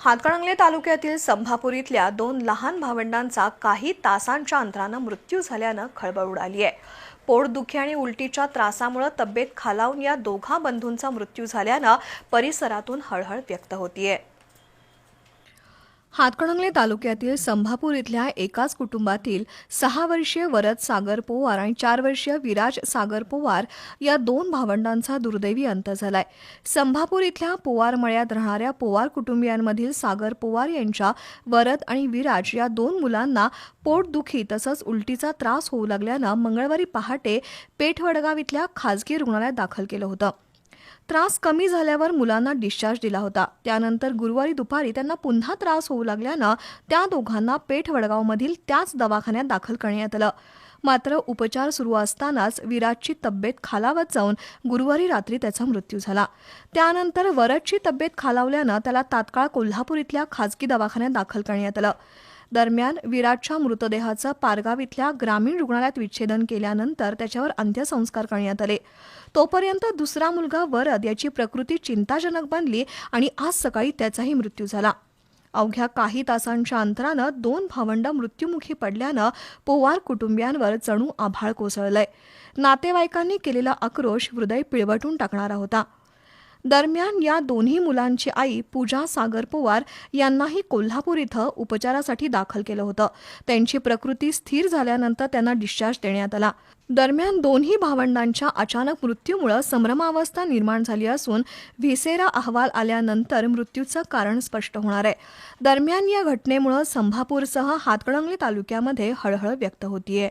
हातकणंगले तालुक्यातील संभापूर इथल्या दोन लहान भावंडांचा काही तासांच्या अंतरानं मृत्यू झाल्यानं खळबळ उडाली आहे। पोटदुखी आणि उलटीच्या त्रासामुळे तब्येत खालावून या दोघा बंधूंचा मृत्यू झाल्यानं परिसरातून हळहळ व्यक्त होतीये। हातकणंगले तालुक्यातील संभापूर इथल्या एकाच कुटुंबातील 6 वर्षीय वरद सागर पोवार आणि 4 वर्षीय विराज सागर पोवार या दोन भावंडांचा दुर्दैवी अंत झालाय। संभापूर इथल्या पोवार मळ्यात राहणाऱ्या पोवार कुटुंबियांमधील सागर पोवार यांच्या वरद आणि विराज या दोन मुलांना पोटदुखी तसंच उलटीचा त्रास होऊ लागल्यानं मंगळवारी पहाटे पेठवडगाव इथल्या खासगी रुग्णालयात दाखल केलं होतं। त्रास कमी झाल्यावर मुलांना डिस्चार्ज दिला होता। त्यानंतर गुरुवारी दुपारी त्यांना पुन्हा त्रास होऊ लागल्यानं त्या दोघांना पेठवडगावमधील त्याच दवाखान्यात दाखल करण्यात आलं। मात्र उपचार सुरू असतानाच विराजची तब्येत खालावत जाऊन गुरुवारी रात्री त्याचा मृत्यू झाला। त्यानंतर वरदची तब्येत खालावल्यानं त्याला तात्काळ कोल्हापूर इथल्या खासगी दवाखान्यात दाखल करण्यात आलं। दरम्यान विराजच्या मृतदेहाचं पारगाव इथल्या ग्रामीण रुग्णालयात विच्छेदन केल्यानंतर त्याच्यावर अंत्यसंस्कार करण्यात आले। तोपर्यंत दुसरा मुलगा वरद याची प्रकृती चिंताजनक बनली आणि आज सकाळी त्याचाही मृत्यू झाला। अवघ्या काही तासांच्या अंतरानं दोन भावंड मृत्युमुखी पडल्यानं पोवार कुटुंबियांवर जणू आभाळ कोसळलंय। नातेवाईकांनी केलेला आक्रोश हृदय पिळवटून टाकणारा होता। दरम्यान या दोन्ही मुलांची आई पूजा सागर पोवार यांनाही कोल्हापूर इथं उपचारासाठी दाखल केलं होतं। त्यांची प्रकृती स्थिर झाल्यानंतर त्यांना डिस्चार्ज देण्यात आला। दरम्यान दोन्ही भावंडांच्या अचानक मृत्यूमुळे संभ्रमावस्था निर्माण झाली असून व्हिसेरा अहवाल आल्यानंतर मृत्यूचं कारण स्पष्ट होणार आहे। दरम्यान या घटनेमुळे संभापूरसह हातकणंगले तालुक्यामध्ये हळहळ व्यक्त होतीये।